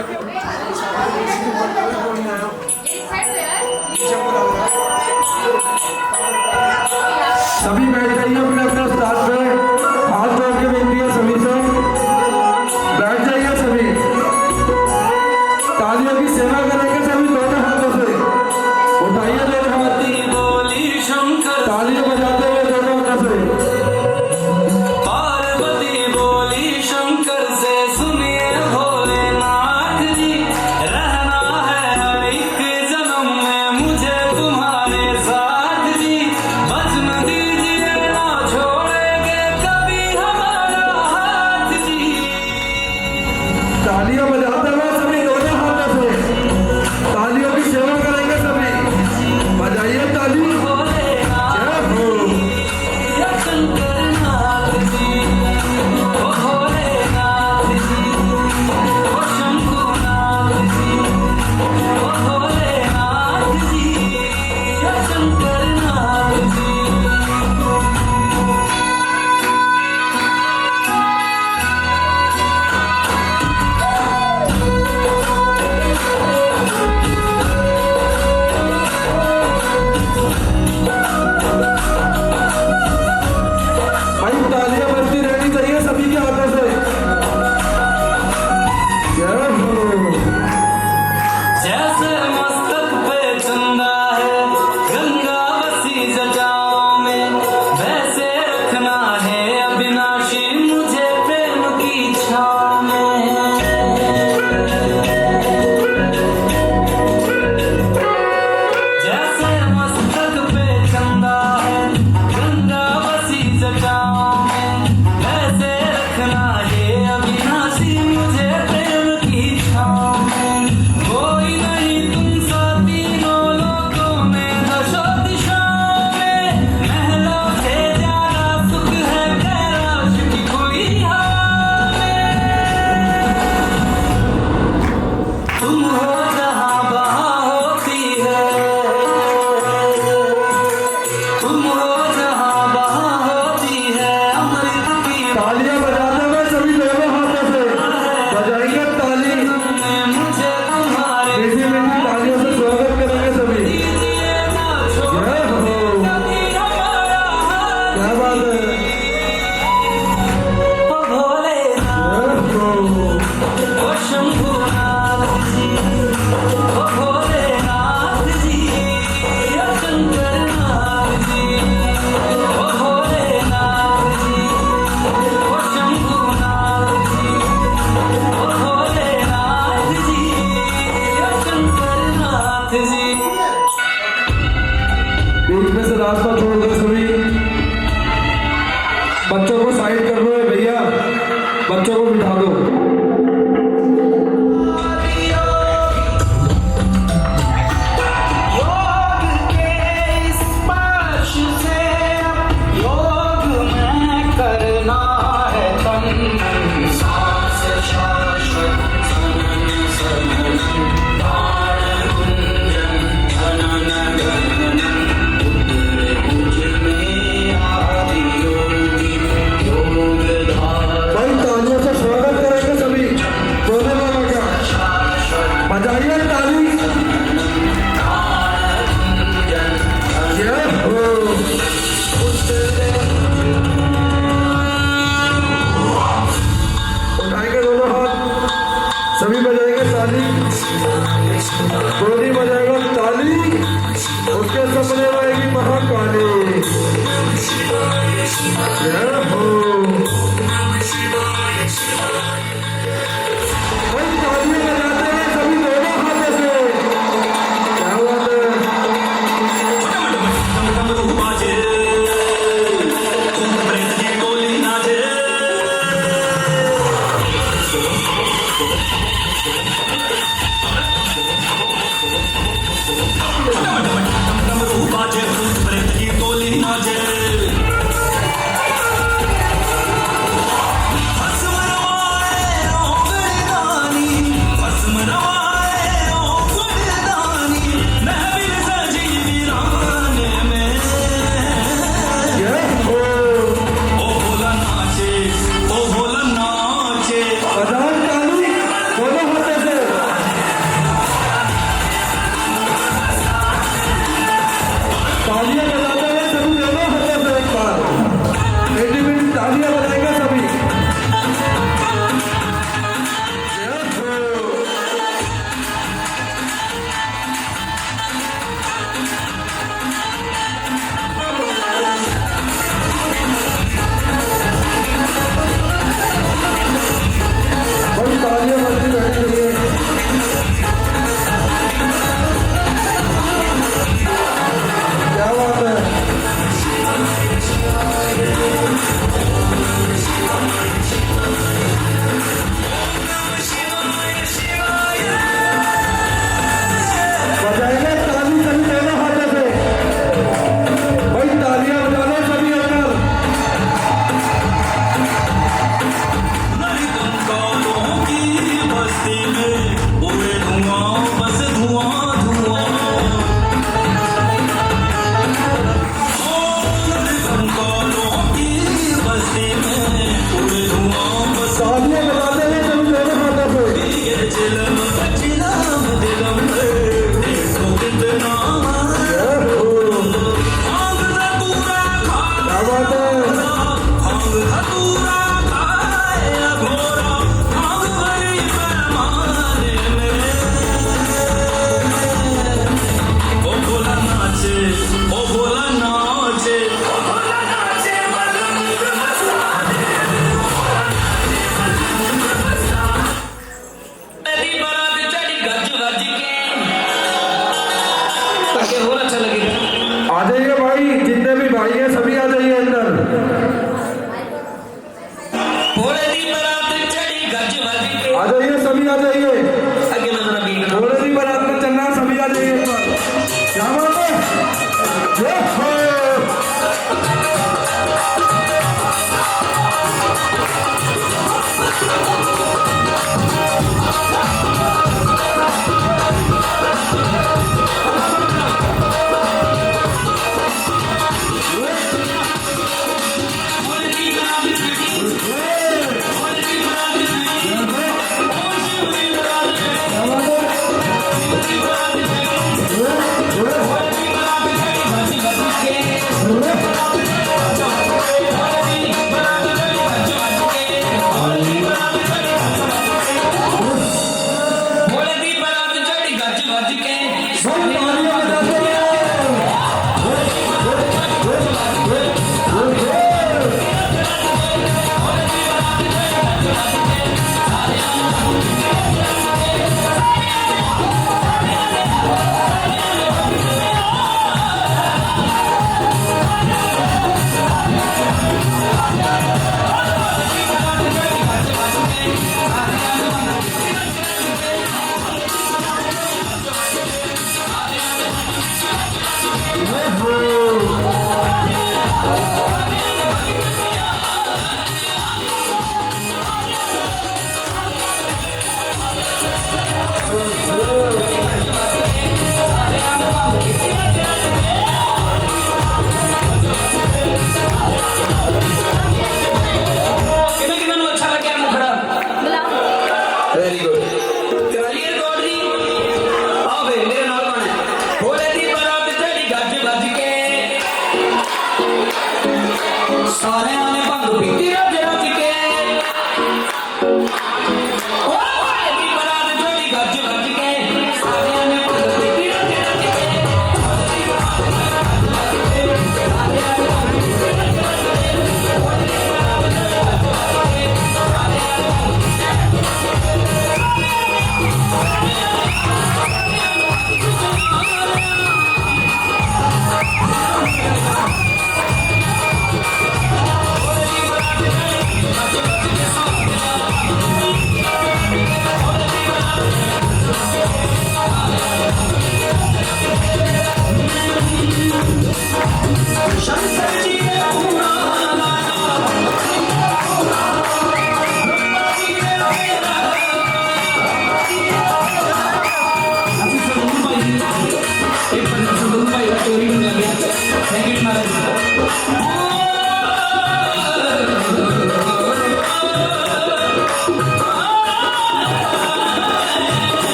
सभी बैठ जाइए अपने अपने स्थान पे, हाथ जोड़ के विनती है सभी से, बैठ जाइए सभी। तालियों की सेवा करेंगे सभी दोनों हाथों से, उठाइए दोनों हाथ, बोली शंकर, तालियां बजाते हुए दोनों हाथों से। पार्वती बोली शंकर से, सुनिए भोलेनाथ जी, रहना है हर एक जन्म में मुझे तुम्हारे साथ जी, बचन दीजिए ना छोड़ेंगे कभी हमारा हाथ जी। तालियां बजाते हुए सभी दोनों हाथों से, तालियों की सेवा करेंगे सभी, बजाइए ताली। जय हो शंकर नाथ जी, ओ भोलेनाथ जी, ओ शंभुनाथ जी, ओ भोलेनाथ जी, ओ शंकर नाथ जी। भाई तालियां बजती रहनी चाहिए सभी के हाथों से। जय हो। जैसे मस्तक पे चंदा है गंगा बसी जटाओं में, वैसे रखना है अविनाशी मुझे प्रेम की छाँव में। जैसे मस्तक पे चंदा है गंगा बसी जटाओं में, वैसे रखना है अविनाशी मुझे प्रेम की छाँव में। कोई नहीं तुम सा तीनों लोकों में दशो दिशाओं में, महलों से ज्यादा सुख है कैलाश की खुली हवा में। तुम हो जहाँ बहाँ होती है, तुम हो जहाँ बहाँ होती है अमृत की तालियां बजाते हुए सभी दोनों हाथों से बजाएंगे ताली, मुझे तुम्हारे मीठी मीठी तालियों से स्वागत करेंगे सभी। दीजिए ना छोड़ जय हो, कभी हमारा हाथ। क्या बात है। ओ भोलेनाथ, जय हो। ओ शंभुनाथ जी, ओ भोलेनाथ जी, ओ शंकरनाथ जी, ओ भोलेनाथ जी, ओ शंभुनाथ जी, ओ भोलेनाथ जी, ओ शंकरनाथ जी। बीच में से रास्ता छोड़ दो सभी, बच्चों को साइड कर दो भैया, बच्चों को बिठा दो। योग के स्पर्श से योग में करना है तन, सांस शाश्वत सनन सनन, प्राण गुंजन धनन गगनन, उदर मुझ में आदि योगी योग धारा भाई तालियों से स्वागत करेंगे सभी दोनों लोगों का, बजाइए ताली। जय हो। उठाएंगे दोनों हाथ, सभी बजाएंगे ताली, गोली बजाएगा ताली, उसके सपने आएगी महाकाली। जय हो। भाई तालियां बजाते हैं सभी दोनों हाथों से, क्या बात है। बजाओ ताली दोनों हाथों से। बज के ताकि और अच्छा लगेगा। आ जाइए भाई, जितने भी भाई हैं सभी आ जाइए अंदर। भोले दी बरात चढ़ी गज बज के आ जाइए सभी आ जाइए। आगे मैं जरा बीट भोले की बारात में चलना, सभी आ जाइए एक बार। क्या बात है? जय हो। भोले दी बरात चढ़ी भोले दी बरात चढ़ी ओ शिव दी बरात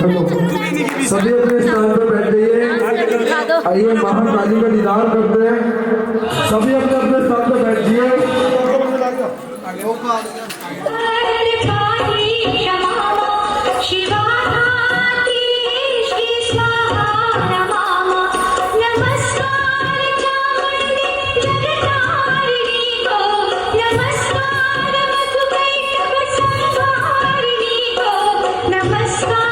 सभी अपने स्थान पर बैठ जाइए। आइए महाकाली का दीदार करते हैं। सभी अपने अपने स्थान पर बैठिए। नमस्कार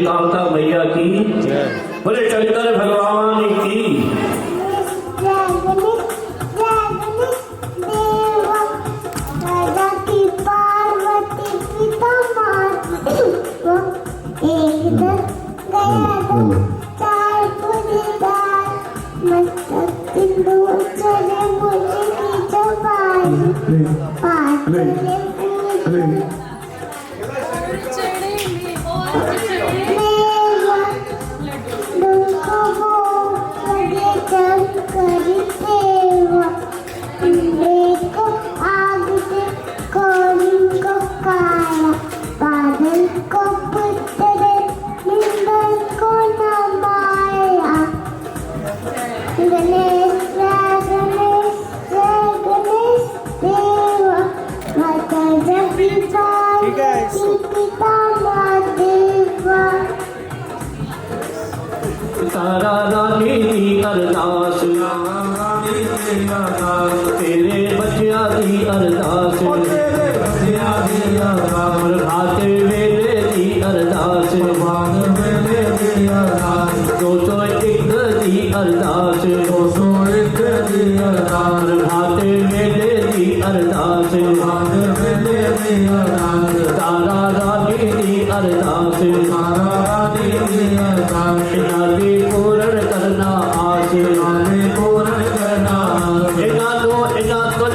कालका मैया की बोले शंकर भगवान की। तारा रानी दी अरदास तेरे बच्चिया दी अरदास प्रभाते वेले दी अरदास 201 दी अरदास प्रभाते वेले दी अरदास तारा रानी दी अरदास इनादी पूर्ण करना आस इना तो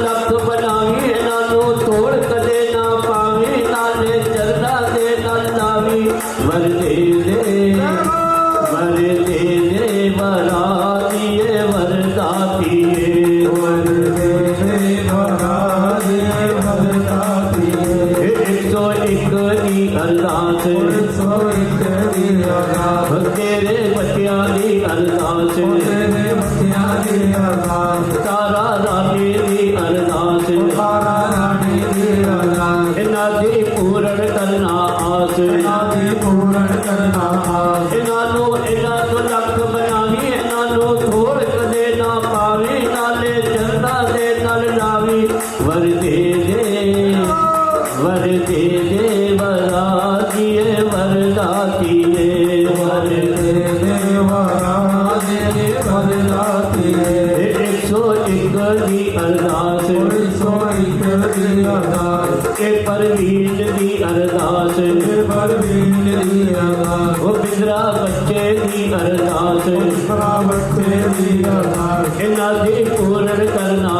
लख बनावी इना तोड़ कदे ना पावी नाले चरना दे नल नावी वर दे वरातिए वरदातिए 101 दी अरदास तेरे बच्चिया दी अरदास तारा रानी दी अरदास इना दी पूर्ण करना आस इना तो लख बनावी इना थोड़ कदे ना पावी नाले चरना दे नल नावी वर दे वरातिए वरदातिए 101 दी अरदास के परवीन दी अरदास वो बिगड़ा बच्चे दी अरदास इना दी पूर्ण करना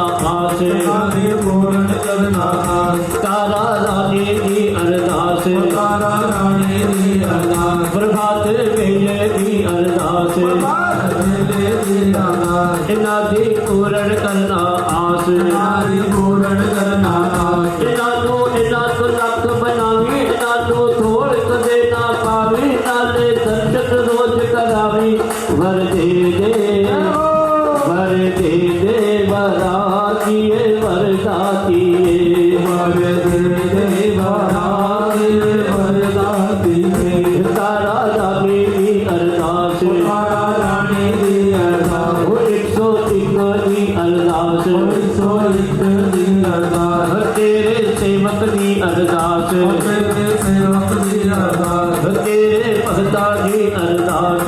आस तारा रानी दी अरदास प्रभात वेले दी अरदास इना दी पूर्ण करना आस इना तो लख बनावी इना थोड़ कदे ना पावी नाले दर्शन रोज करावी वर दे वरातिए वरदातिए तारा रानी दी अरदास 101 दी अरदास तेरे सेवक दी अरदास तेरे भगता दी अरदास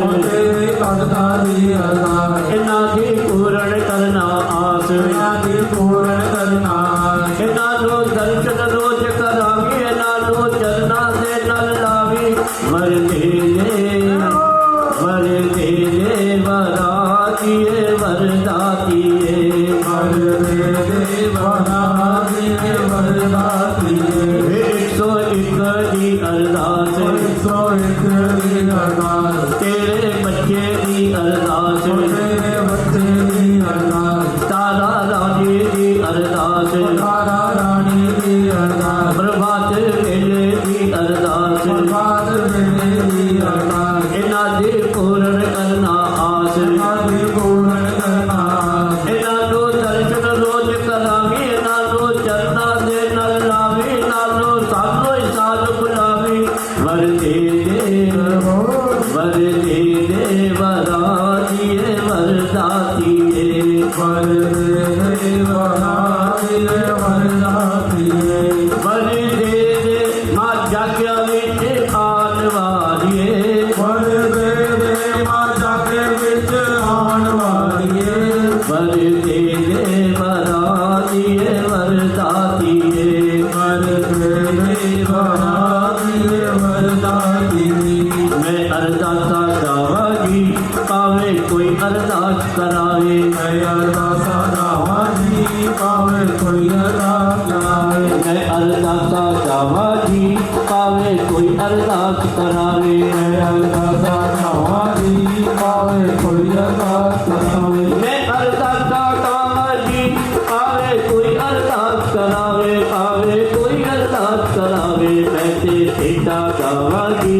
अरदास करावे। मैं अरदासा जावा जी पावे कोई अरदास करावे। मैं अरदासा जावा जी पावे कोई अरदास करावे। मैं अरदासा जावा जी पावे कोई अरदास करावे। मैं अरदासा जावा जी पावे कोई अरदास करावे। पावे कोई अरदास करावे। मैं ते सीता जावा जी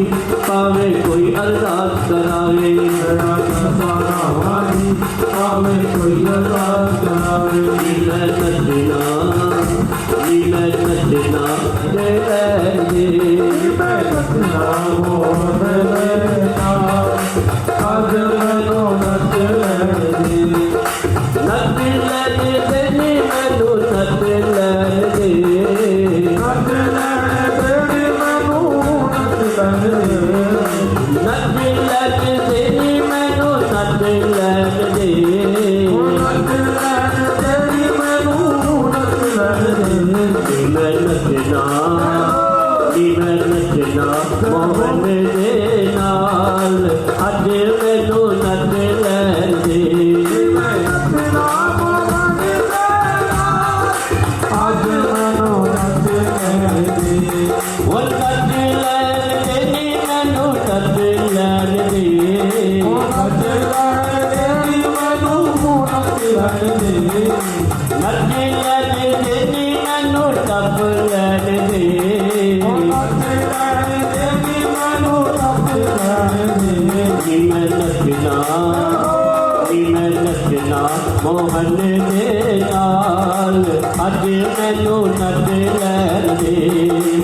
पावे कोई अरदास करावे। मैं अरदासा जावा जी पावे कोई अरदास करावे। नीला नचना दे दे। मैं सतना मोह लेना आज मैनू नच लैंदे। नच लैन दे नी मैनू नच लैन दे। नच लैंदे नी मैनू नच लैंदे। नच लैन दे नी मैनू नच लैन दे। नच लैंदे नी मैनू नच लैंदे। मैं नचना मोहन दे नाल अज मैनू नच लैन दे। मैं नचना मोहन दे नाल आज मैनू नच लैंदे। वो नच लैन दे नी मैनू नच लैन दे। नच लैंदे नी मैनू नच लैंदे। नच लैन दे नी मैनू टप लैन दे। मैं नचना मोहन दे नाल अज मैनू नच लैन दे।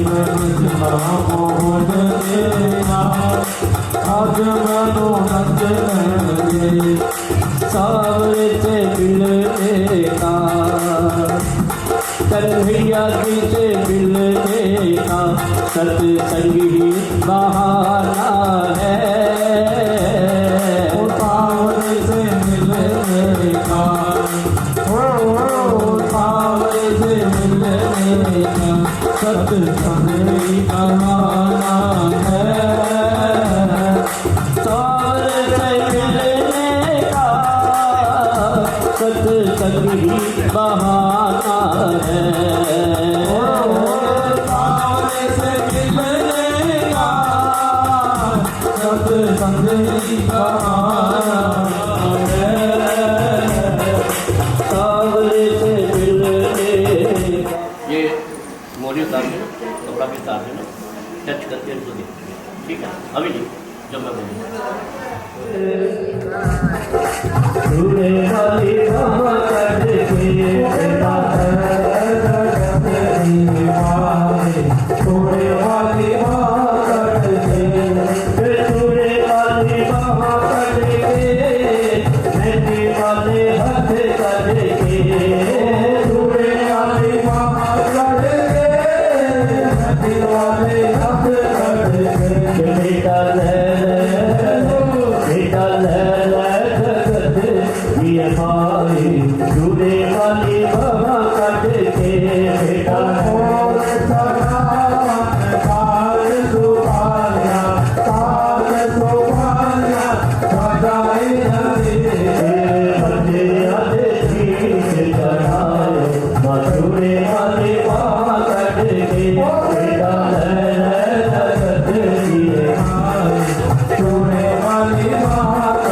मैं नचना मोहन दे नाल आज मैनू नच लैंदे। सावरे से मिलने का कन्हैया जी से मिलने का सत्संगी बहाना है। पावरे से मिलने का पावरे से मिलने का सत्संगी बहाना है। सावरे से मिलने का सत्संगी बहाना है। पावरे से मिलने का सत्संगी बहाना है। सावरे से मिलने। ये मोरी उतार देना, कपड़ा भी उतार देना, टच करके इनको देखिए, ठीक है? अभी नहीं, जब मैं बोलूँगा। तूने वाली बाबा कर के तेरा थोड़े वाली बात करके तूने वाली बाबा कर के मेहंदी वाले हाथ कर के। थोड़े वाली बात करके नदी वाले हाथ करके। बेटा ये भाई दूरे वाली बाबा कट के बेटा और काल सुभाया काल सुभाया बजाई नदी। बच्चे आधे ठीक चढ़ाए मधुरे वाली बाबा कट के बेटा थोड़े वाली बात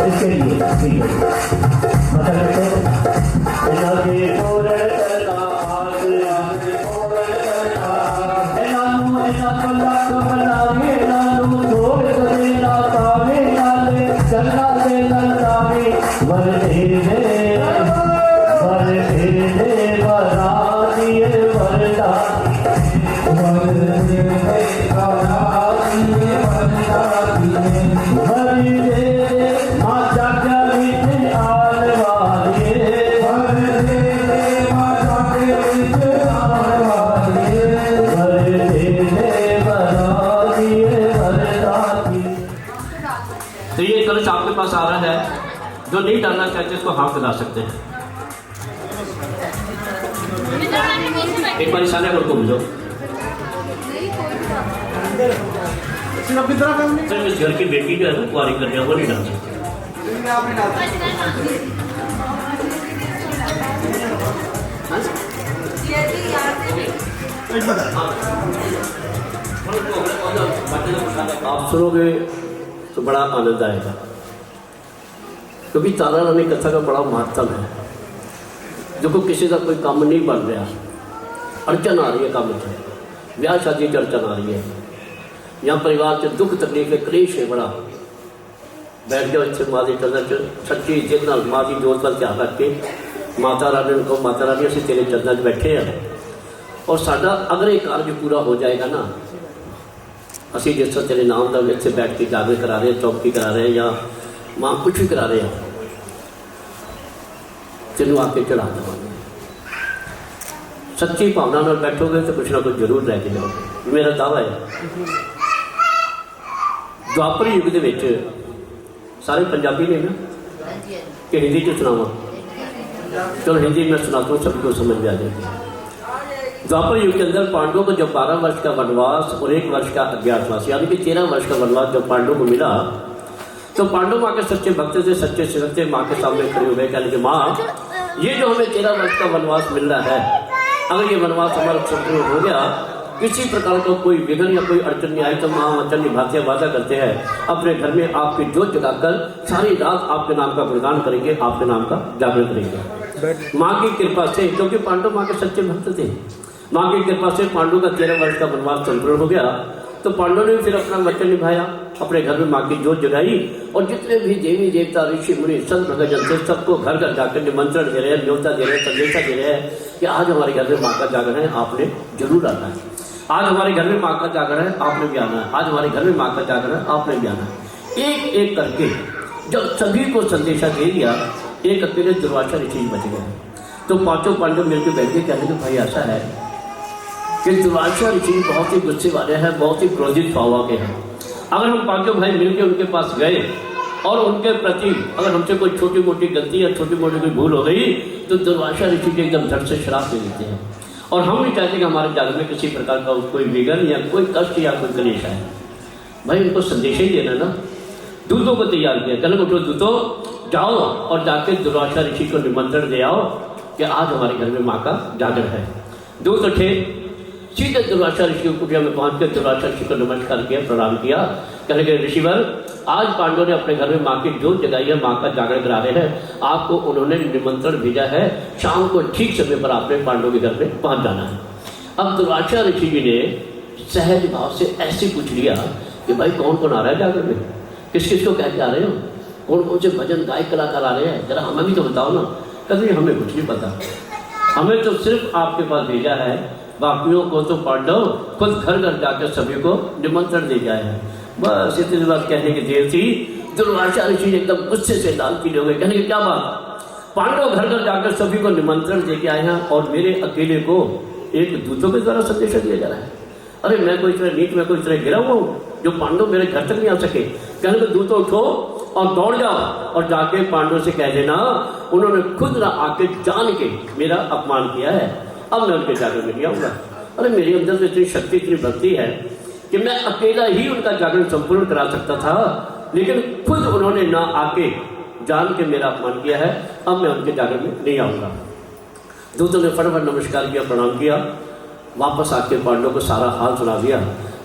इसके लिए ठीक है मतलब तो इना के पूरे करना आज इनानू इना कल्ला बनावे इनानू छोड़ दे ना पावे नाले चलना दे ललतावे वरदे बना दिए वरदा तो ये कलश आपके पास आ रहा है, जो नहीं डालना चाहते इसको हाथ दिला सकते हैं। एक बार सारे को मिलो सिर्फ इस घर की बेटी जो है ना कुआरी करने वो नहीं डाल सकते। आप सुनोगे तो बड़ा आनंद आएगा, क्योंकि तारा रानी कथा का बड़ा महत्व है। जो को किसी का कोई काम नहीं बन रहा, अड़चन आ रही है, काम से ब्याह शादी की अड़चन आ रही है, यहाँ परिवार से दुख तकलीफ है, क्लेश है बड़ा, बैठ जाओ इतने माँ के चरणों च सच्ची जिद नाल माँ की जोत का ध्यान रख के माता रानी को माता रानी असीं तेरे चरणों च बैठे हैं और साडा अगर ये कार्य पूरा हो जाएगा ना, असीं जिस तरह तेरे नाम का इतने बैठ के जागरण करा रहे हैं, चौकी करा रहे हैं या माँ कुछ भी करा रहे हैं, तेनों आके चढ़ा देवांगे। सच्ची भावना नाल बैठोगे तो कुछ ना कुछ जरूर रह के जाओगे, मेरा दावा है। द्वापर युग के विच सारे पंजाबी ने ना कि हिंदी च सुनावा, चलो हिंदी में सुनाता हूँ, सभी को समझ में आ जाएगी। द्वापर युग के अंदर पांडवों को जब 12 वर्ष का वनवास और 1 वर्ष का अज्ञातवास यानी कि 13 वर्ष का वनवास जब पांडवों को मिला, तो पांडव माँ के सच्चे भक्त थे, सच्चे सिरते माँ के सामने खड़े हुए, कहने कि माँ ये जो हमें 13 वर्ष का वनवास मिल रहा है, अगर ये वनवास हमारा संपूर्ण हो गया, किसी प्रकार का कोई विघ्न या कोई अड़चन नहीं आई, तो माँ वचन निभाते वादा करते हैं अपने घर में आपकी जोत जगाकर सारी रात आपके नाम का गुणगान करेंगे, आपके नाम का जागरण करेंगे। माँ की कृपा से, क्योंकि पांडव माँ के सच्चे भक्त थे, माँ की कृपा से पांडव का 13 वर्ष का वनवास संपूर्ण हो गया। तो पांडव ने फिर अपना वचन निभाया, अपने घर में माँ की जोत जगाई और जितने भी देवी देवता ऋषि मुनि संत भगतजन थे सबको घर घर जाकर निमंत्रण दे रहे हैं, न्योता दे रहे हैं, संदेशा दे रहे हैं कि आज हमारे घर में माँ का जागरण है, आपने जरूर आना है। आज हमारे घर में माँ का जागरण है, आपने भी आना है। आज हमारे घर में माँ का जागरण है, आपने भी आना है। एक एक करके जब सभी को संदेशा दे दिया, एक अकेले दुर्वासा ऋषि बच गए। तो पांचों पांडव मिलकर बैठ के कहने कि भाई ऐसा है कि दुर्वासा ऋषि बहुत ही गुस्से वाले हैं, बहुत ही क्रोधित स्वभाव के हैं। अगर हम पांचों भाई मिलकर उनके पास गए और उनके प्रति अगर हमसे कोई छोटी मोटी गलती या छोटी मोटी कोई भूल हो गई, तो दुर्वासा ऋषि के एकदम झट से श्राप दे देते हैं। और हम नहीं चाहते कि हमारे जागरण में किसी प्रकार का कोई विघ्न या कोई कष्ट या कोई क्लेश आए। भाई उनको संदेश ही देना ना। दूतों को तैयार किया, कहने उठो दूतों जाओ और जाके दुर्वासा ऋषि को निमंत्रण दे आओ कि आज हमारे घर में माँ का जागरण है। दूत उठे, सीधे दुर्वासा ऋषि की कुटिया में पहुंच कर दुर्वासा ऋषि को नमस्कार किया, प्रणाम किया। कहने के ऋषिवर, आज पांडवों ने अपने घर में माँ की जोत जगाई है, माँ का जागरण करा रहे हैं, आपको उन्होंने निमंत्रण भेजा है, शाम को ठीक समय पर आपने पांडवों के घर में पहुंच जाना है। अब दुर्वासा ऋषि जी ने सहज भाव से ऐसे पूछ लिया कि भाई कौन कौन आ रहा है जागरण में, किस किस को कह के आ रहे हो, कौन कौन से भजन गायक कलाकार आ रहे हैं, जरा हमें भी तो बताओ ना। कहते हमें कुछ नहीं पता, हमें तो सिर्फ आपके पास भेजा है, बाकियों को तो पांडव खुद घर घर जाकर सभी को निमंत्रण दे गए हैं। बस इतनी बात कहने की देर थी, दुर्वासा ऋषि एकदम गुस्से से लाल पीले हो गए। कहने की क्या बात, पांडव घर घर जाकर सभी को निमंत्रण दे के आए हैं और मेरे अकेले को एक दूतों के द्वारा संदेश दिया जा रहा है। अरे मैं कोई इतना नीच, मैं कोई इतना गिरा हुआ हूँ जो पांडव मेरे घर तक नहीं आ सके। कहने को दूतों उठो और दौड़ जाओ और जाके पांडव से कह देना उन्होंने खुद ना आके जान के मेरा अपमान किया है, अब मैं उनके जागरण में नहीं आऊँगा। अरे मेरे अंदर तो इतनी शक्ति, इतनी भक्ति है कि मैं अकेला ही उनका जागरण संपूर्ण करा सकता था, लेकिन खुद उन्होंने ना आके जान के मेरा अपमान किया है, अब मैं उनके जागरण में नहीं आऊँगा। दूतों ने फटाफट नमस्कार किया, प्रणाम किया, वापस आके पांडव को सारा हाल सुना दिया।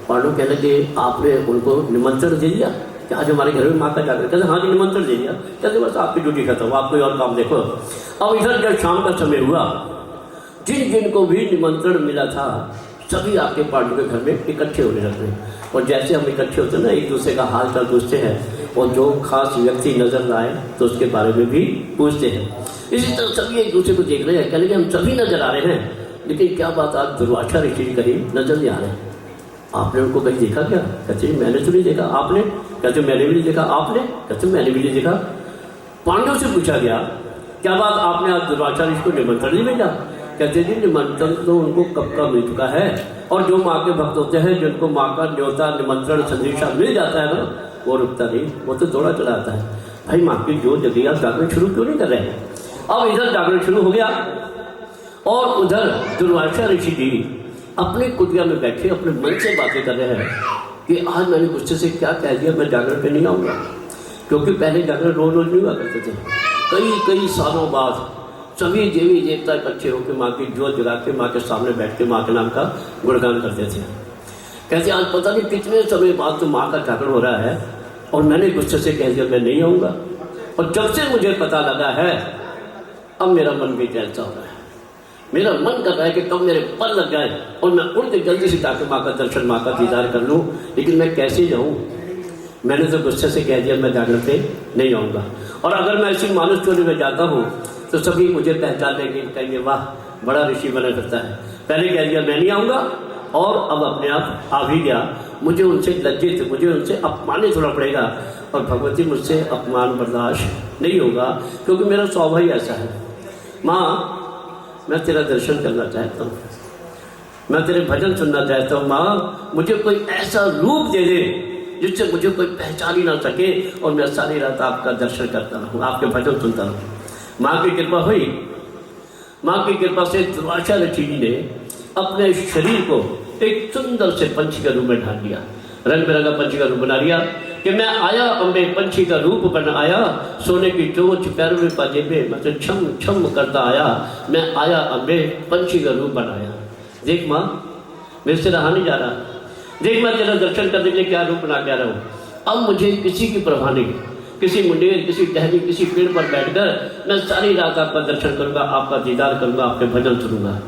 पांडव कहने लगे आपने उनको निमंत्रण दे दिया, कि आज हमारे घर में माँ का जागरण। कहते हाँ जी निमंत्रण दे दिया। कहते बस आपकी ड्यूटी खत्म, आप कोई और काम देखो। अब इधर जब शाम का समय हुआ, जिन जिन को भी निमंत्रण मिला था सभी आपके पांडु के घर में इकट्ठे होने लगे। और जैसे हम इकट्ठे होते हैं ना, एक दूसरे का हाल चाल पूछते हैं, और जो खास व्यक्ति नजर आए तो उसके बारे में भी पूछते हैं। इसी तरह सभी एक दूसरे को देख रहे हैं, कहने कि हम सभी नजर आ रहे हैं, लेकिन क्या बात आज दुर्वासा ऋषि जी कहीं नजर नहीं आ रहे। आपने उनको कहीं देखा क्या? कहते मैंने तो नहीं देखा। आपने? कहते मैंने भी नहीं देखा। आपने? कहते मैंने भी नहीं देखा। पांडव से पूछा गया क्या बात आपने आज दुर्वासा ऋषि को निमंत्रण नहीं भेजा? कहते जी निमंत्रण तो उनको कब का मिल चुका है, और जो माँ के भक्त होते हैं जिनको माँ का न्योता निमंत्रण संदेशा मिल जाता है ना, वो रुकता नहीं, वो तो दौड़ा चला आता है। भाई माँ की जो जगह आप जागरण शुरू क्यों नहीं कर रहे हैं? अब इधर जागरण शुरू हो गया और उधर दुर्वासा ऋषि जी अपने कुटिया में बैठे अपने मन से बातें कर रहे हैं कि आज मैंने गुस्से से क्या कह दिया, मैं जागरण पे नहीं आऊँगा। क्योंकि पहले जागरण रोज रोज नहीं हुआ करते थे, कई सालों बाद सभी देवी देवता इकट्ठे होकर माँ की जोत जगा के माँ के सामने बैठ के माँ के नाम का गुणगान करते थे। कहते आज पता नहीं कितने समय बाद तो माँ का जागरण हो रहा है और मैंने गुस्से से कह दिया मैं नहीं आऊँगा। और जब से मुझे पता लगा है अब मेरा मन भी कैसा हो रहा है, मेरा मन कर रहा है कि कब मेरे पर लग जाए और मैं उड़ के जल्दी से जाकर माँ का दर्शन माँ का दीदार कर लूँ, लेकिन मैं कैसे जाऊँ? मैंने तो गुस्से से कह दिया मैं जागरण पे नहीं आऊँगा। और अगर मैं ऐसी मानस चोरी में जाता हूँ तो सभी मुझे पहचान लेंगे, कहेंगे वाह बड़ा ऋषि बना करता है। पहले कह दिया मैं नहीं आऊँगा और अब अपने आप आ भी गया। मुझे उनसे लज्जित, मुझे उनसे अपमानित होना पड़ेगा और भगवती मुझसे अपमान बर्दाश्त नहीं होगा, क्योंकि मेरा स्वभाव ही ऐसा है। माँ मैं तेरा दर्शन करना चाहता हूँ, मैं तेरे भजन सुनना चाहता हूँ। माँ मुझे कोई ऐसा रूप दे दे जिससे मुझे कोई पहचान ही ना सके और मैं सारी रात आपका दर्शन करता रहूँ, आपके भजन सुनता रहूँ। माँ की कृपा हुई। माँ की कृपा से दुर्वासा ऋषि जी ने अपने शरीर को एक सुंदर से पंछी का रूप में ढाल लिया, रंग बिरंगा पंछी का रूप बना लिया कि मैं आया अम्बे पंछी का रूप बना आया, सोने की चोंच पैरों में पाजेबे मतलब छम छम करता आया, मैं आया अम्बे पंछी का रूप बनाया। देख माँ मेरे से रहा नहीं जा रहा, देख मैं तेरा दर्शन करने के लिए क्या रूप बना के आ रहा हूँ। अब मुझे किसी की परवाह नहीं, किसी मुंडेर किसी टहनी किसी पेड़ पर बैठकर मैं सारी रात आपका दर्शन करूंगा, आपका दीदार करूंगा, आपके भजन सुनूंगा।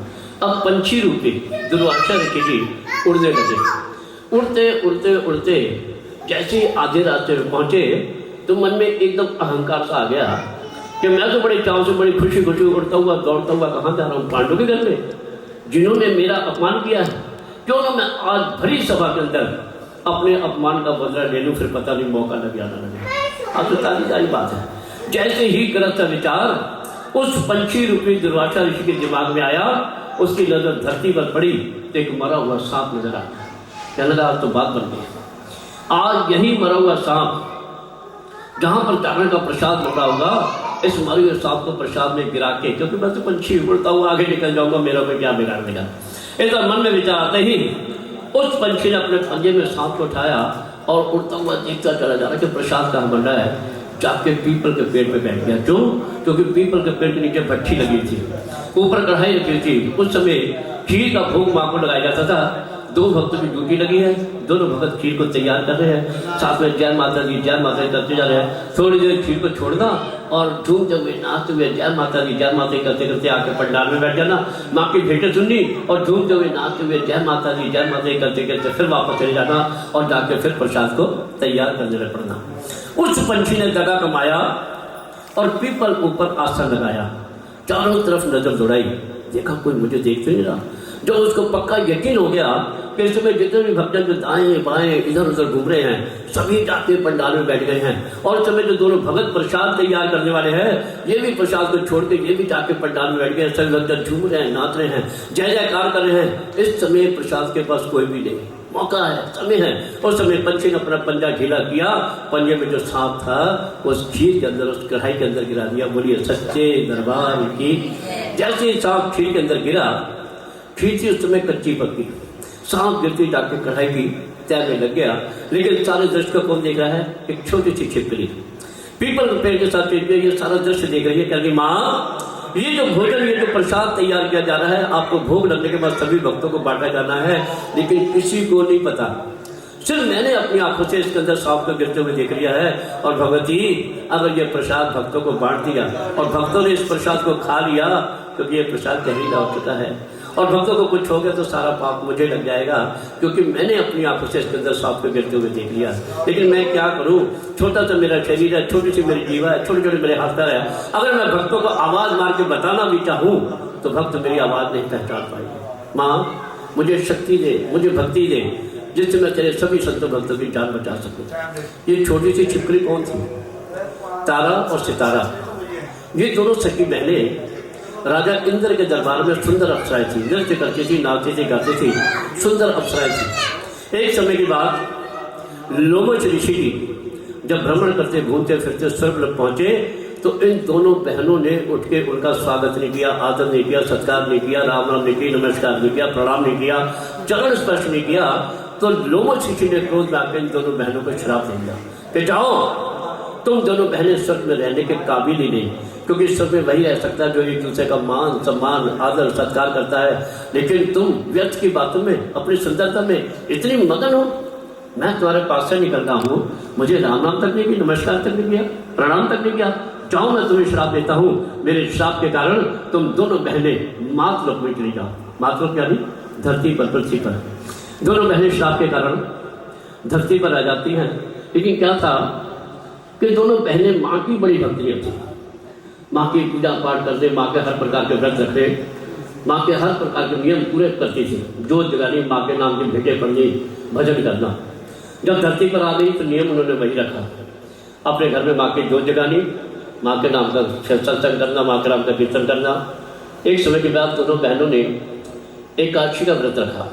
अब पंछी रूपी दुर्वासा ऋषि जी उड़ने लगे। उड़ते उड़ते उड़ते जैसे आधे रास्ते में पहुंचे तो मन में एकदम अहंकार सा आ गया कि मैं तो बड़े चाव से बड़ी खुशी खुशी उड़ता हुआ दौड़ता हुआ कहाँ जा रहा हूँ? पांडु के घर में, जिन्होंने मेरा अपमान किया है। क्यों ना मैं आज भरी सभा के अंदर अपने अपमान का बदला ले लूँ, फिर पता नहीं मौका लग या ना लगे। अब तो तारीफ बात है। जैसे ही गलत विचार उस पंछी रूपी दुर्वासा ऋषि के दिमाग में आया, उसकी नजर धरती पर पड़ी तो एक मरा हुआ सांप नजर आया। कहने लगा आज तो बात बन गई, आज यही मरा हुआ सांप जहां पर जागरण का प्रसाद बना होगा, इस मरे हुए सांप को प्रसाद में गिरा के, क्योंकि मैं तो पंछी उड़ता हुआ आगे निकल जाऊंगा, मेरा में क्या बिगाड़ देगा। ऐसा मन में विचार आते ही उस पंछी ने अपने पंजे में सांप को उठाया और उड़ता हुआ देखता चला जा रहा कि प्रसाद कहाँ बन रहा है। जाके पीपल के पेड़ पे बैठ गया। क्यों? क्योंकि पीपल के पेड़ के नीचे भट्ठी लगी थी, ऊपर कढ़ाई रखी थी। उस समय खीर का भोग माँ को लगाया जाता था। दो भक्तों की ड्यूटी लगी है, दोनों भक्त खीर को तैयार कर रहे हैं, साथ में जय माता दी करते जा रहे हैं। थोड़ी देर खीर को छोड़ना और झूमते हुए नाचते हुए जय माता दी करते करते आके पंडाल में बैठ जाना, माँ की भेंटें सुननी और झूमते हुए नाचते हुए जय माता दी करते करते फिर वापस चले जाना और जाके फिर प्रसाद को तैयार करने में पड़ना। उस पंछी ने जगह कमाया और पीपल ऊपर आसन लगाया, चारों तरफ नजर दौड़ाई, देखा कोई मुझे देख तो नहीं रहा। जो उसको पक्का यकीन हो गया कि इस समय जितने भी भक्तजन जो दाएं बाएं इधर उधर घूम रहे हैं, सभी जाके पंडाल में बैठ गए हैं। और इस समय जो दोनों भगत प्रसाद तैयार करने वाले हैं, ये भी प्रसाद को छोड़ के ये भी जाके पंडाल में बैठ गए। सभी भक्तजन झूम रहे हैं, नाच रहे हैं, जय जयकार कर रहे हैं। इस समय प्रसाद के पास कोई भी नहीं, मौका है, समय है। उस समय पंछी ने अपना पंजा ढीला किया, पंजे में जो सांप था उस खीर के अंदर, उस कढ़ाई के अंदर गिरा दिया। बोलिए सच्चे दरबार की। जैसे ही सांप खीर के अंदर गिरा, खीर थी उस समय कच्ची पक्की, सांप गिरती जाके कढ़ाई की तैरने लग गया। लेकिन सारे दृश्य को कौन देख रहा है? एक छोटी सी छिपकली पीपल के पेड़ के साथ ये सारा दृश्य देख रही है। कह रही माँ ये जो भोजन, ये जो प्रसाद तैयार किया जा रहा है, आपको भोग लगने के बाद सभी भक्तों को बांटा जाना है, लेकिन किसी को नहीं पता। सिर्फ मैंने अपनी आंखों से इसके अंदर सांप को गिरते हुए देख लिया है। और भगवती अगर ये प्रसाद भक्तों को बांट दिया और भक्तों ने इस प्रसाद को खा लिया, क्योंकि ये प्रसाद जहरीला हो चुका है, और भक्तों को कुछ हो गया तो सारा पाप मुझे लग जाएगा, क्योंकि मैंने अपनी आंखों से इसके अंदर सांप को गिरते हुए देख लिया। लेकिन मैं क्या करूं, छोटा सा मेरा शरीर है, छोटी सी मेरी जीवा है, छोटे छोटे मेरे हाथ पैर है। अगर मैं भक्तों को आवाज मार के बताना भी चाहूं तो भक्त मेरी आवाज नहीं पहचान पाएंगे। माँ मुझे शक्ति दे, मुझे भक्ति दे, जिससे मैं तेरे सभी संतों भक्तों की जान बचा सकूं। ये छोटी सी छिपकली कौन थी? तारा और सितारा, ये दोनों सखी बहनें राजा इंद्र के दरबार में सुंदर अप्सराएं थी, नृत्य करती थी, नाचती थी, गाती थी, सुंदर अप्सराएं थी। एक समय की बात, लोमच ऋषि जी जब भ्रमण करते घूमते फिरते स्वर्गलोक पहुंचे तो इन दोनों बहनों ने उठ के उनका स्वागत नहीं किया, आदर नहीं किया, सत्कार नहीं किया, राम राम नहीं किया, नमस्कार नहीं किया, प्रणाम नहीं किया, चरण स्पर्श नहीं किया। तो लोमच ऋषि ने क्रोध में आकर इन दोनों बहनों को श्राप दे दिया कि जाओ, तुम दोनों बहनें स्वर्ग में रहने के काबिल ही नहीं, क्योंकि स्वर्ग में वही रह सकता है जो एक दूसरे का मान सम्मान आदर सत्कार करता है। लेकिन तुम व्यर्थ की बातों में, अपनी सुंदरता में इतनी मगन हो। मैं तुम्हारे पास से निकलता हूँ, मुझे राम नाम तक नहीं किया, नमस्कार तक नहीं किया, प्रणाम तक नहीं किया, जाओ मैं तुम्हें श्राप देता हूँ। मेरे श्राप के कारण तुम दोनों बहनें मातलोक में चली जाओ। मातलोक यानी धरती पर, पृथ्वी पर। दोनों बहनें श्राप के कारण धरती पर आ जाती हैं। लेकिन क्या था कि दोनों बहनें माँ की बड़ी भक्तियाँ थी, माँ की पूजा पाठ करते, माँ के हर प्रकार के व्रत रखते, माँ के हर प्रकार के नियम पूरे करती थी। जोत जगानी, माँ के नाम की भेंटें पढ़नी, भजन करना। जब धरती पर आ गई तो नियम उन्होंने वही रखा, अपने घर में माँ की जोत जगानी, माँ के नाम का सत्संग करना, माँ के नाम का कीर्तन करना। एक समय के बाद दोनों बहनों ने एकादशी का व्रत रखा।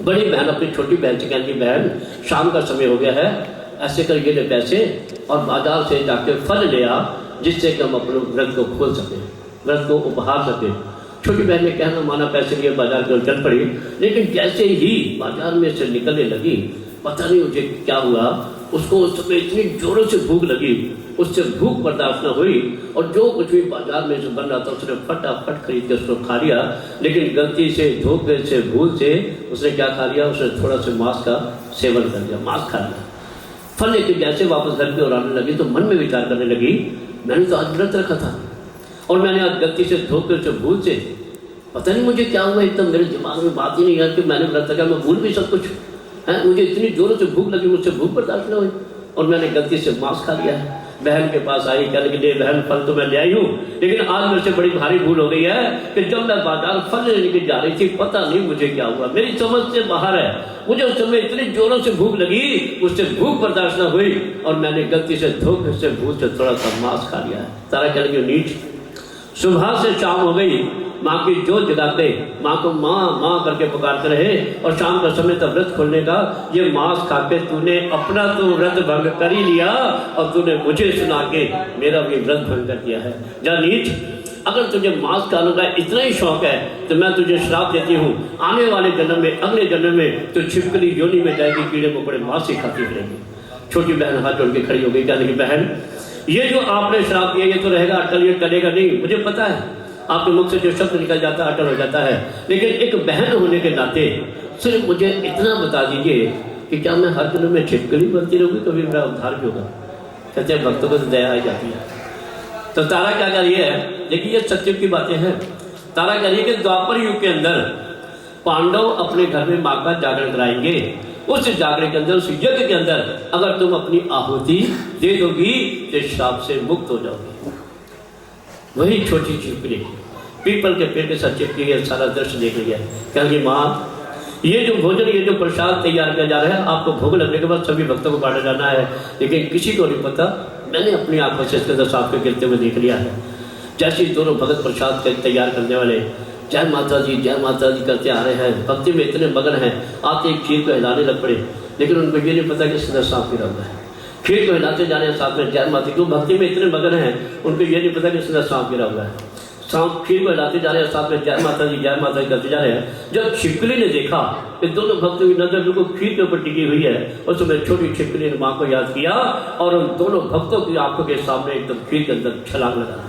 बड़ी बहन अपनी छोटी बहन से कहती, बहन शाम का समय हो गया है, ऐसे कर ये ले पैसे और बाजार से जाके फल ले आ, जिससे कि हम अपने व्रत को खोल सकें, व्रत को उपहार सकें। छोटी बहन ने कहना माना, पैसे लिए बाजार की ओर चल पड़ी। लेकिन जैसे ही बाजार में से निकलने लगी, पता नहीं मुझे क्या हुआ, उसको उस समय इतनी जोरों से भूख लगी, उससे भूख बर्दाश्त न हुई और जो कुछ भी बाजार में जो बन रहा था उसने फटाफट खरीद के उसको खा लिया। लेकिन गलती से, धोखे से, भूल से उसने क्या खा लिया, उसने थोड़ा सा मांस का सेवन कर लिया, मांस खा लिया। फल लेके जैसे वापस घर की ओर आने लगी तो मन में विचार करने लगी, मैंने तो आज व्रत रखा था और मैंने आज गलती से, धोखे से, भूल से, पता नहीं मुझे क्या हुआ, एकदम मेरे दिमाग में बात ही नहीं है कि मैंने व्रत रखा, मैं भूल भी सब कुछ है। मुझे इतनी जोरों से भूख लगी, मुझसे भूख बर्दाश्त न हुई और मैंने गलती से मांस खा लिया है। बहन के पास आई, कहने के लिए बहन फल तो मैं ले आई हूँ, लेकिन आज मेरे से बड़ी भारी भूल हो गई है कि जब मैं बाजार फल लेने के जा रही थी, पता नहीं मुझे क्या हुआ, मेरी समझ से बाहर है। मुझे उस समय इतनी जोरों से भूख लगी, उससे भूख बर्दाश्त न हुई और मैंने गलती से, धोखे से, भूल से थोड़ा सा मांस खा लिया है। तारा कहने की नीच। सुबह से शाम हो गई, माँ की जोत जगाते, माँ को माँ माँ करके पुकारते रहे और शाम का समय तक व्रत खोलने का। ये मांस खा के तूने अपना तो व्रत भंग कर ही लिया और तूने मुझे सुना के मेरा भी व्रत भंग कर दिया है। जा नीच, अगर तुझे मांस खाने का इतना ही शौक है तो मैं तुझे श्राप देती हूँ, आने वाले जन्म में, अगले जन्म में तो छिपकली योनि में जाएगी, कीड़े मकोड़े मांस ही खाती रहेगी। छोटी बहन हाथ जोड़ के खड़ी हो गई, कहने की बहन ये जो आपने श्राप दिया ये तो रहेगा अटल, ये टलेगा नहीं। मुझे पता है आपके मुख से जो शब्द निकल जाता है अटल हो जाता है, लेकिन एक बहन होने के नाते सिर्फ मुझे इतना बता दीजिए कि क्या मैं हर जन्म में छिपकली बनती रहूँगी, कभी मेरा उद्धार भी होगा। कहते हैं भक्तों को तो दया आ जाती है। तो तारा क्या कह रही है, देखिए ये सत्युग की बातें हैं। तारा कह रही है कि द्वापर युग के अंदर पांडव अपने घर में माँ का जागरण कराएंगे। उस जागरण के अंदर, उस यज्ञ के अंदर अगर तुम अपनी आहुति दे दोगी तो श्राप से मुक्त हो जाओगी। वही छोटी छिपकली पीपल के पेड़ के साथ चिपकी है, सारा दृश्य देख लिया। कहेंगे माँ ये जो भोजन, ये जो प्रसाद तैयार किया जा रहा है, आपको भोग लगने के बाद सभी भक्तों को बांटा जाना है, लेकिन किसी को नहीं पता। मैंने अपनी आंखों से इसके अंदर सांप के गिरते हुए देख लिया है। जैसे दोनों भगत प्रसाद तैयार करने वाले जय माता जी करते आ रहे हैं, भक्ति में इतने मगन हैं, आते एक खीर को हिलाने लग पड़े, लेकिन उनको ये नहीं पता कि इसके अंदर सांप गिरा हुआ है। खीर को हिलाते जा रहे हैं साथ में जय माता, क्यों भक्ति में इतने मगन हैं, उनको ये नहीं पता कि इसके अंदर सांप गिरा हुआ है। सांप खीर को हिलाते जा रहे हैं साथ में जय माता जी करते जा रहे हैं। जब छिपकली ने देखा कि दोनों भक्तों की नजर बिल्कुल खीर के ऊपर टिकी हुई है, उस समय छोटी छिपकली ने माँ को याद किया और उन दोनों भक्तों की आंखों के सामने एकदम खीर के अंदर छलांग लगा।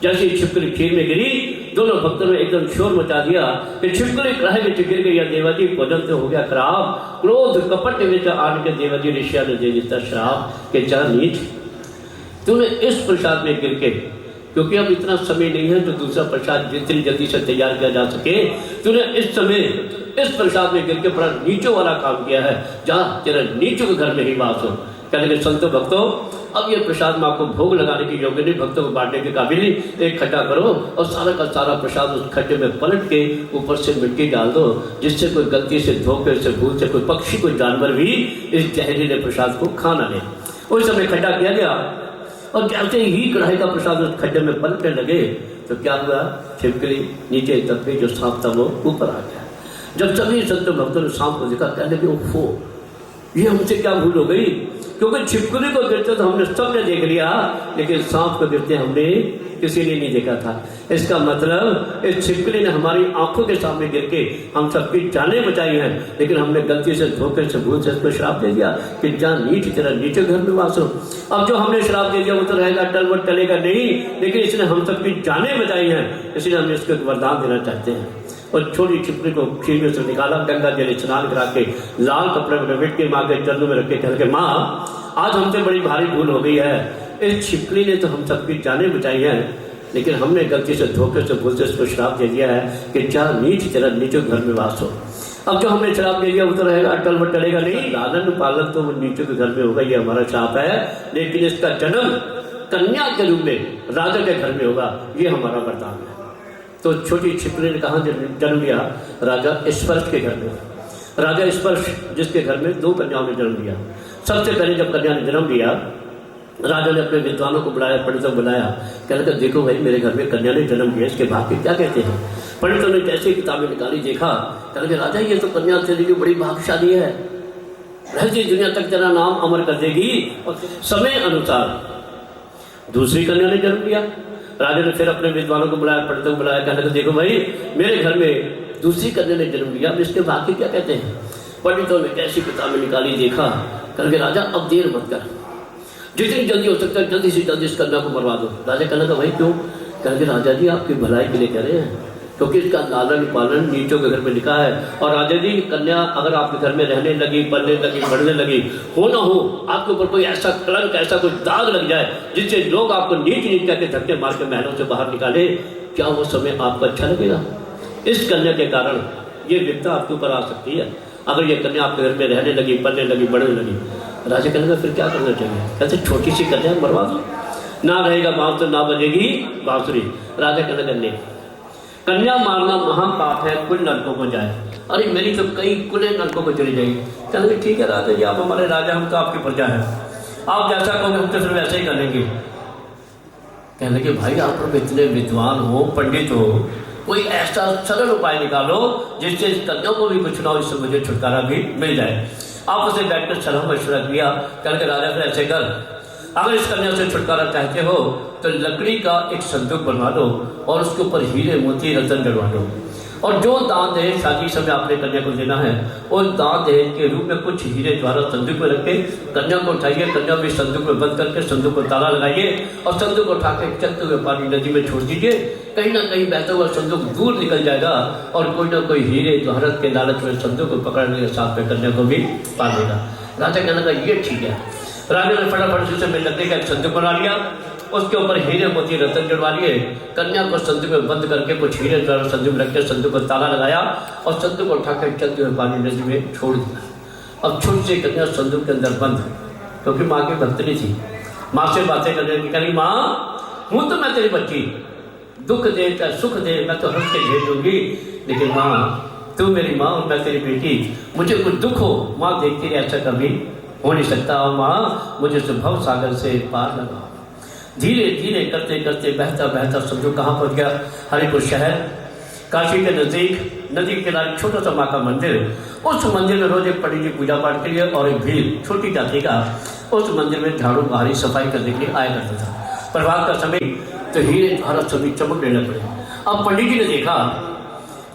जैसे ही छिपकली खीर में गिरी, दोनों भक्तों ने एकदम शोर मचा दिया कि छिपकली कढ़ाई में गिर गई, देवाजी भोजन तो हो गया खराब। क्रोध कपट विच आन के देवाजी ऋषिया ने दे दिता श्राप कि जा नीच, तूने इस प्रसाद में गिर के, क्योंकि अब इतना समय नहीं है जो दूसरा प्रसाद जितनी जल्दी से तैयार किया जा सके, तूने इस समय इस प्रसाद में गिर के बड़ा नीचों वाला काम किया है, जा तेरा नीचों के घर में ही वास हो। कहने के संतो भक्तों, अब ये प्रसाद में आपको भोग लगाने की योग्य नहीं, भक्तों को बांटने के काबिल नहीं, एक खड्डा करो और सारा का सारा प्रसाद उस खड्डे में पलट के ऊपर से मिट्टी डाल दो, जिससे कोई गलती से धोखे से भूल से कोई पक्षी कोई जानवर भी इस जहरीले प्रसाद को खा ना ले। उस समय खड्डा किया गया और जैसे ही कढ़ाई का प्रसाद उस खड्डे में पलटने लगे तो क्या हुआ, छिपकली नीचे तब जो सांप था वो ऊपर आ गया। जब सभी संत भक्तों ने सांप को देखा, कहने लगे ओफो, ये हमसे क्या भूल हो गई, क्योंकि छिपकली को गिरते तो हमने सबने देख लिया, लेकिन सांप को गिरते हमने किसी ने नहीं देखा था। इसका मतलब इस छिपकली ने हमारी आंखों के सामने गिर के हम सबकी जानें बचाई हैं, लेकिन हमने गलती से धोखे से भूल से इसको श्राप दे दिया कि जा नीच, तेरा नीचे घर में वास हो। अब जो हमने श्राप दे दिया वो तो रहेगा, टलवट टलेगा नहीं, लेकिन इसने हम सबकी जानें बचाई हैं, इसलिए हम इसको एक वरदान देना चाहते हैं। और छोटी छिपकली को खीर में से निकाला, गंगा जल स्नान करा के लाल कपड़े में लपेट के माँ के चरणों में रख के कह के, माँ आज हमसे बड़ी भारी भूल हो गई है, इस छिपकली ने तो हम सबकी जानें बचाई हैं, लेकिन हमने गलती से धोखे से भूल से इसको श्राप दे दिया है कि जा नीच, तेरा नीचो घर में वास हो। अब जो हमने श्राप दे दिया वो तो रहेगा, टलवट टलेगा नहीं, लालन पालन तो वो नीचों के घर में होगा, ये हमारा श्राप है, लेकिन इसका जन्म कन्या के रूप में राजा के घर में होगा, ये हमारा वरदान है। तो छोटी छिपकली ने कहा जन्म लिया, राजा स्पर्श के घर में। राजा स्पर्श जिसके घर में 2 कन्याओं ने जन्म लिया। सबसे पहले जब कन्या ने जन्म लिया, राजा ने अपने विद्वानों को बुलाया, पंडितों को बुलाया, कहने लगा देखो भाई मेरे घर में कन्या ने जन्म लिया, इसके भाग्य क्या कहते हैं। पंडितों ने जैसे किताबें निकाली, देखा, कहने लगे राजा ये तो कन्या तेरे लिए बड़ी भाग्यशाली है, रहती दुनिया तक तेरा नाम अमर कर देगी। और समय अनुसार दूसरी कन्या ने जन्म लिया। राजा ने फिर अपने विद्वानों को बुलाया, पंडितों को बुलाया, कहने लगा देखो भाई मेरे घर में दूसरी कन्या ने जन्म लिया, अब इसके भाग्य क्या कहते हैं। पंडितों ने कैसी किताबें निकाली, देखा, कहने राजा अब देर मत कर, जितनी जल्दी हो सकता है जल्दी से जल्दी इस कन्या को मरवा दो। राजा कहने लगा भाई क्यों। कहने राजा जी आपकी भलाई के लिए कह रहे हैं, क्योंकि इसका लालन पालन नीचों के घर में लिखा है, और राजा जी कन्या अगर आपके घर में रहने लगी, पलने लगी, बढ़ने लगी, हो ना हो आपके ऊपर कोई ऐसा कलंक, ऐसा कोई दाग लग जाए जिससे लोग आपको नीच नीच करके धक्के मार के महलों से बाहर निकाले, क्या वो समय आपको अच्छा लगेगा। इस कन्या के कारण ये विपदा आपके ऊपर आ सकती है, अगर ये कन्या आपके घर में रहने लगी, पलने लगी, बढ़ने लगी। राजा कहने लगा फिर क्या करना चाहिए। कहते छोटी सी कन्या मरवा दो, ना रहेगा बांसुरी, ना बजेगी बांसुरी। राजा कहने लगा नहीं, कन्या मारना महापाप है, कुल नरकों को जाए। अरे मेरी तो कई कुल नरकों को चली जाएगी। कहने ठीक है राजा जी, आप हमारे राजा, हम तो आपकी प्रजा है, आप जैसा कहोगे हम तो फिर वैसे ही करेंगे। कहने लगे भाई आप लोग इतने विद्वान हो, पंडित हो, कोई ऐसा सरल उपाय निकालो जिससे इस कन्या को भी कुछ ना हो, इससे मुझे छुटकारा भी मिल जाए। आप उसे बैठकर सलाह मशवरा किया। कहने राजा फिर ऐसे कर, अगर इस कन्या से छुटकारा चाहते हो तो लकड़ी का एक संदूक बनवा दो और उसके ऊपर हीरे मोती रतन जड़वा दो, और जो दान दहेज शादी समय आपने कन्या को देना है उस दान दहेज के रूप में कुछ हीरे द्वारा संदूक में रख के कन्या को उठाइए, कन्या भी संदूक में बंद करके संदूक को ताला लगाइए और संदूक को उठा के चलते हुए पानी नदी में छोड़ दीजिए। कहीं ना कहीं बहता हुआ संदूक दूर निकल जाएगा और कोई ना कोई हीरे जवाहरत के लालच में संदूक को पकड़ने के साथ में कन्या को भी पा लेगा। राजा कहने का ये ठीक है। राजा ने फटाफट से लकड़ी का एक संदूक बना लिया, उसके ऊपर हीरे मोती रतन जड़वा लिए, कन्या को संदूक में बंद करके कुछ हीरे द्वारा संदूक रख के संदूक को ताला लगाया और संदूक को उठाकर चलते हुए पानी नदी में छोड़ दिया। अब छोटी सी कन्या संदूक के अंदर बंद, क्योंकि माँ की भक्तनी थी, माँ से बातें करने की, कही माँ हूँ तो मैं तेरी बच्ची, दुख दे चाहे सुख दे मैं तो हंस के झेल दूंगी, लेकिन माँ तू मेरी माँ और मैं तेरी बेटी, मुझे कुछ दुख हो माँ देखती रही ऐसा कभी हो नहीं सकता, और माँ मुझे भव सागर से पार लगाओ। धीरे धीरे करते करते बहता बहता समझो कहाँ पहुँच गया, हरिपुर शहर, काशी के नज़दीक नदी के किनारे छोटा सा माँ का मंदिर। उस मंदिर में रोज एक पंडित जी पूजा पाठ के लिए और एक भीड़ छोटी जाति का उस मंदिर में झाड़ू बहारी सफाई करने के लिए आया करता था। प्रभात का समय तो हीरे जवाहरात सभी चमकने लग पड़े। अब पंडित जी ने देखा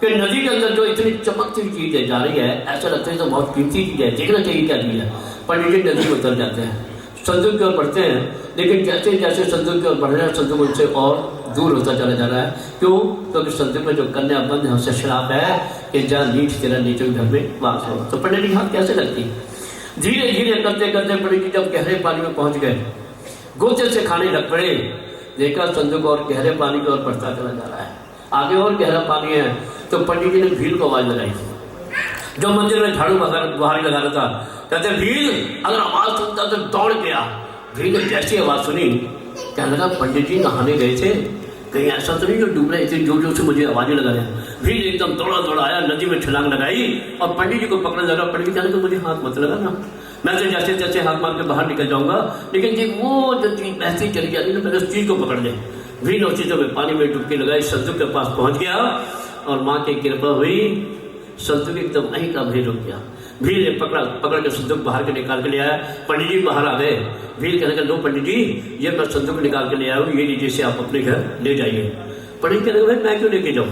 कि नदी के अंदर जो इतनी चमकती हुई चीज़ें जा रही है, ऐसा लगता है तो बहुत कीमती चीज़ है, देखना चाहिए क्या चीज़ है। पंडित जी नदी में उतर जाते हैं, संदूक की ओर बढ़ते हैं, लेकिन जैसे जैसे संदूक की ओर बढ़ रहे हैं संदूक उनसे और दूर होता चला जा रहा है। क्यों? क्योंकि संदूक में जो कन्या बंद है उससे श्राप है कि जा नीच तेरा नीचे घर में वास हो। तो पंडित जी हाथ कैसे लगती? धीरे धीरे करते करते पंडित जी जब गहरे पानी में पहुंच गए, गोते से खाने लग पड़े, देखा संदूक और गहरे पानी की ओर बढ़ता चला जा रहा है, आगे और गहरा पानी है। तो पंडित जी ने भील को आवाज लगाई, जो मंदिर में झाड़ू बुहारी लगा रहा था, कहते भील अगर आवाज सुनता तो दौड़ गया। भील ने जैसी आवाज सुनी, कहने लगा पंडित जी नहाने गए थे, कहीं ऐसा तो नहीं जो डूब रहे थे, जोर जोर से मुझे आवाजें लगा रहे हैं। भील एकदम दौड़ा दौड़ा आया, नदी में छलांग लगाई और पंडित जी को पकड़ने लगा। पंडित जी कहने लगा मुझे हाथ मत लगाना, मैं तो जैसे जैसे हाथ मार के बाहर निकल जाऊंगा, लेकिन जी वो जो चीज ऐसी चली जाती है पहले उस चीज को पकड़ ले। भील उस चीजों में पानी में डुबकी लगाई, संदूक के पास पहुंच गया और माँ की कृपा हुई, संदूक एकदम वहीं का भील रुक गया। भील ने पकड़ के संदूक बाहर के निकाल के ले आया। पंडित जी बाहर आ गए। भील कहने लगा लो पंडित जी ये मैं संदूक निकाल के ले आया हूँ, ये लीजिए से आप अपने घर ले जाइए। पंडित कहने लगा भाई मैं क्यों लेके जाऊँ,